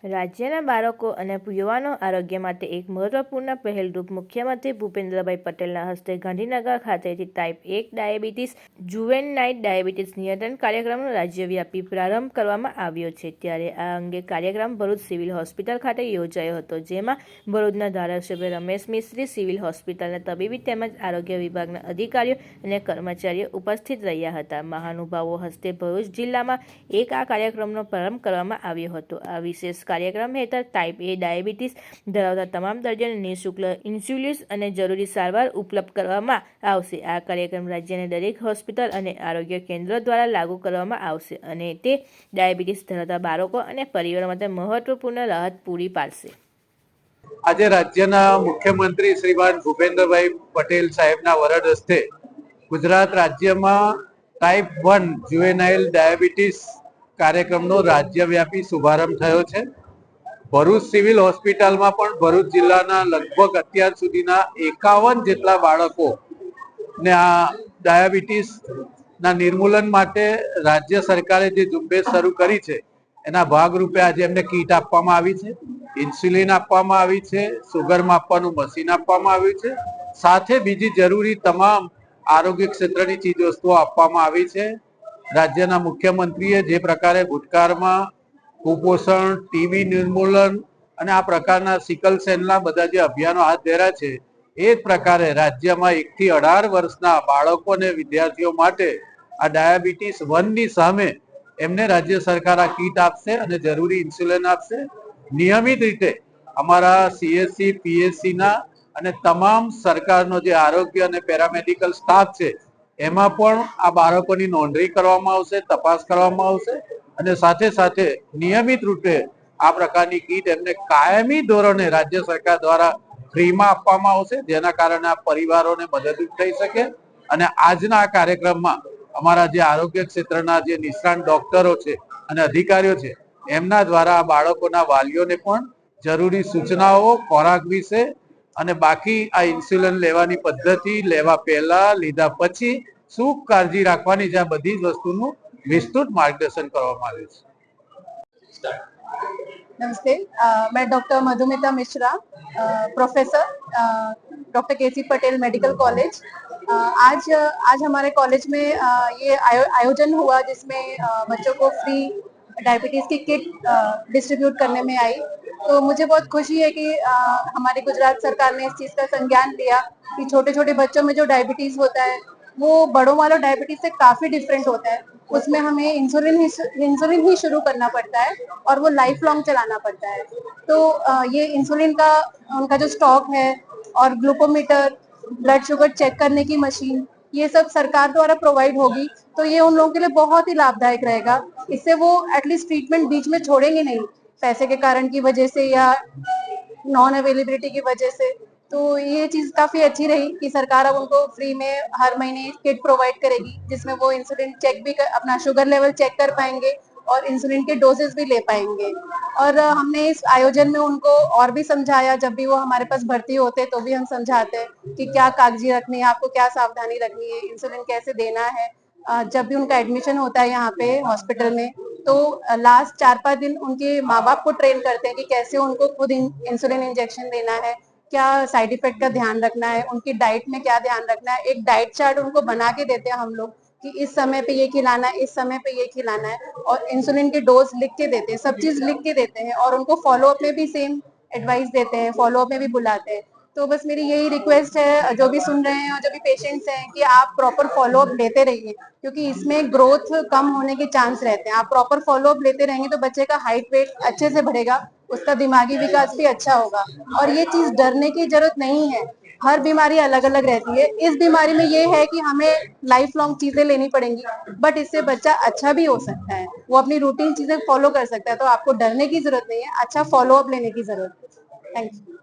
રાજ્યના બાળકો અને યુવાનો આરોગ્ય માટે એક મહત્વપૂર્ણ પહેલરૂપ મુખ્યમંત્રી ભૂપેન્દ્રભાઈ પટેલના હસ્તે ગાંધીનગર ખાતેથી ટાઈપ 1 ડાયાબિટીસ જુવેનાઇલ ડાયાબિટીસ નિયંત્રણ કાર્યક્રમનો રાજ્યવ્યાપી પ્રારંભ કરવામાં આવ્યો છે। ત્યારે આ અંગે કાર્યક્રમ ભરૂચ સિવિલ હોસ્પિટલ ખાતે યોજાયો હતો, જેમાં ભરૂચના ધારાસભ્ય રમેશ મિસ્ત્રી, સિવિલ હોસ્પિટલના તબીબી તેમજ આરોગ્ય વિભાગના અધિકારીઓ અને કર્મચારીઓ ઉપસ્થિત રહ્યા હતા। મહાનુભાવો હસ્તે ભરૂચ જિલ્લામાં આ કાર્યક્રમનો પ્રારંભ કરવામાં આવ્યો હતો। આ વિશેષ કાર્યક્રમ હેઠળ ટાઈપ A ડાયાબિટીસ ધરાવતા તમામ દર્દીઓને નિઃશુલ્ક ઇન્સ્યુલિન અને જરૂરી સારવાર ઉપલબ્ધ કરવામાં આવશે। આ કાર્યક્રમ રાજ્યની દરેક હોસ્પિટલ અને આરોગ્ય કેન્દ્રો દ્વારા લાગુ કરવામાં આવશે અને તે ડાયાબિટીસ ધરાવતા બાળકો અને પરિવારો માટે મહત્વપૂર્ણ રાહત પૂરી પાડશે। આજે રાજ્યના મુખ્યમંત્રી શ્રીમાન ભૂપેન્દ્રભાઈ પટેલ સાહેબના વરદ હસ્તે ગુજરાત રાજ્યમાં ટાઈપ 1 જુવેનાઇલ ડાયાબિટીસ કાર્યક્રમનો રાજ્યવ્યાપી શુભારંભ થયો છે। ભરૂચ સિવિલ હોસ્પિટલમાં પણ ભરૂચ જિલ્લાના લગભગ અત્યાર સુધીના 51 જેટલા બાળકોને આ ડાયાબિટીસના નિર્મૂલન માટે રાજ્ય સરકારે જે ઝુંબેશ શરૂ કરી છે એના ભાગરૂપે આજે એમને કીટ આપવામાં આવી છે, ઇન્સ્યુલિન આપવામાં આવી છે, સુગર માપવાનું મશીન આપવામાં આવ્યું છે, સાથે બીજી જરૂરી તમામ આરોગ્ય ક્ષેત્રની ચીજ વસ્તુઓ આપવામાં આવી છે। રાજ્યના મુખ્યમંત્રીએ જે પ્રકારે ભૂતકાળમાં કુપોષણ, ટીબી નિર્મૂલન અને આ પ્રકારના સિકલ સેલના બધા જે અભિયાનો હાથ ધર્યા છે, એ જ પ્રકારે રાજ્યમાં 1 થી 18 વર્ષના બાળકો અને વિદ્યાર્થીઓ માટે આ ડાયાબિટીસ 1 ની સામે એમને રાજ્ય સરકાર આ કીટ આપશે અને જરૂરી ઇન્સ્યુલિન આપશે। નિયમિત રીતે અમારા CSC, PSC ના અને તમામ સરકારનો જે આરોગ્ય અને પેરામેડિકલ સ્ટાફ છે એમાં પણ આ બાળકોની નોંધણી કરવામાં આવશે, તપાસ કરવામાં આવશે અને સાથે સાથે નિયમિત રૂપે આ પ્રકારની કીટ એમને કાયમી ધોરણે રાજ્ય સરકાર દ્વારા ફ્રીમાં આપવામાં આવશે, જેના કારણે આ પરિવારોને મદદરૂપ થઈ શકે। અને આજના આ કાર્યક્રમમાં અમારા જે આરોગ્ય ક્ષેત્રના જે નિષ્ણાત ડોક્ટરો છે અને અધિકારીઓ છે એમના દ્વારા આ બાળકોના વાલીઓને પણ જરૂરી સૂચનાઓ ખોરાક વિશે અને બાકી આ ઇન્સ્યુલિન લેવાની પદ્ધતિ, લેવા પહેલા, લીધા પછી શું કાળજી રાખવાની છે, આ બધી જ વસ્તુનું વિસ્તૃત માર્ગદર્શન કરવામાં આવ્યું છે। नमस्ते, मैं doctor Madhumita Mishra, professor doctor KC Patel medical college. आज हमारे कॉलेज में ये आयोजन हुआ जिसमें बच्चों को फ्री डायबिटीज की किट डिस्ट्रीब्यूट करने में आई। तो मुझे बहुत खुशी है कि हमारी गुजरात सरकार ने इस चीज़ का संज्ञान लिया कि छोटे छोटे बच्चों में जो डायबिटीज होता है वो बड़ों वालों डायबिटीज से काफी डिफरेंट होता है। उसमें हमें इंसुलिन ही शुरू करना पड़ता है और वो लाइफ लॉन्ग चलाना पड़ता है। तो ये इंसुलिन का उनका जो स्टॉक है और ग्लूकोमीटर, ब्लड शुगर चेक करने की मशीन, ये सब सरकार द्वारा प्रोवाइड होगी तो ये उन लोगों के लिए बहुत ही लाभदायक रहेगा। इससे वो एटलीस्ट ट्रीटमेंट बीच में छोड़ेंगे नहीं, पैसे के कारण की वजह से या नॉन अवेलेबिलिटी की वजह से। तो ये चीज काफी अच्छी रही कि सरकार अब उनको फ्री में हर महीने किट प्रोवाइड करेगी जिसमें वो इंसुलिन चेक भी अपना शुगर लेवल चेक कर पाएंगे और इंसुलिन के डोजेस भी ले पाएंगे। और हमने इस आयोजन में उनको और भी समझाया, जब भी वो हमारे पास भर्ती होते तो भी हम समझाते हैं कि क्या कागजी रखनी है, आपको क्या सावधानी रखनी है, इंसुलिन कैसे देना है। जब भी उनका एडमिशन होता है यहाँ पे हॉस्पिटल में तो लास्ट 4-5 दिन उनके माँ बाप को ट्रेन करते हैं कि कैसे उनको खुद इंसुलिन इंजेक्शन देना है, क्या साइड इफेक्ट का ध्यान रखना है, उनकी डाइट में क्या ध्यान रखना है। एक डाइट चार्ट उनको बना के देते हैं हम लोग कि इस समय पे ये खिलाना है, इस समय पे ये खिलाना है, और इंसुलिन के डोज लिख के देते हैं, सब चीज लिख के देते हैं और उनको फॉलो अप में भी सेम एडवाइस देते हैं, फॉलो अप में भी बुलाते हैं। तो बस मेरी यही रिक्वेस्ट है जो भी सुन रहे हैं और जो भी पेशेंट्स हैं कि आप प्रॉपर फॉलो अप लेते रहिए, क्योंकि इसमें ग्रोथ कम होने के चांस रहते हैं। आप प्रॉपर फॉलो अप लेते रहेंगे तो बच्चे का हाइट वेट अच्छे से बढ़ेगा, उसका दिमागी विकास भी अच्छा होगा। और ये चीज डरने की जरूरत नहीं है, हर बीमारी अलग अलग रहती है। इस बीमारी में ये है कि हमें लाइफ लॉन्ग चीजें लेनी पड़ेंगी, बट इससे बच्चा अच्छा भी हो सकता है, वो अपनी रूटीन चीजें फॉलो कर सकता है। तो आपको डरने की जरूरत नहीं है, अच्छा फॉलो अप लेने की जरूरत है। Thank you.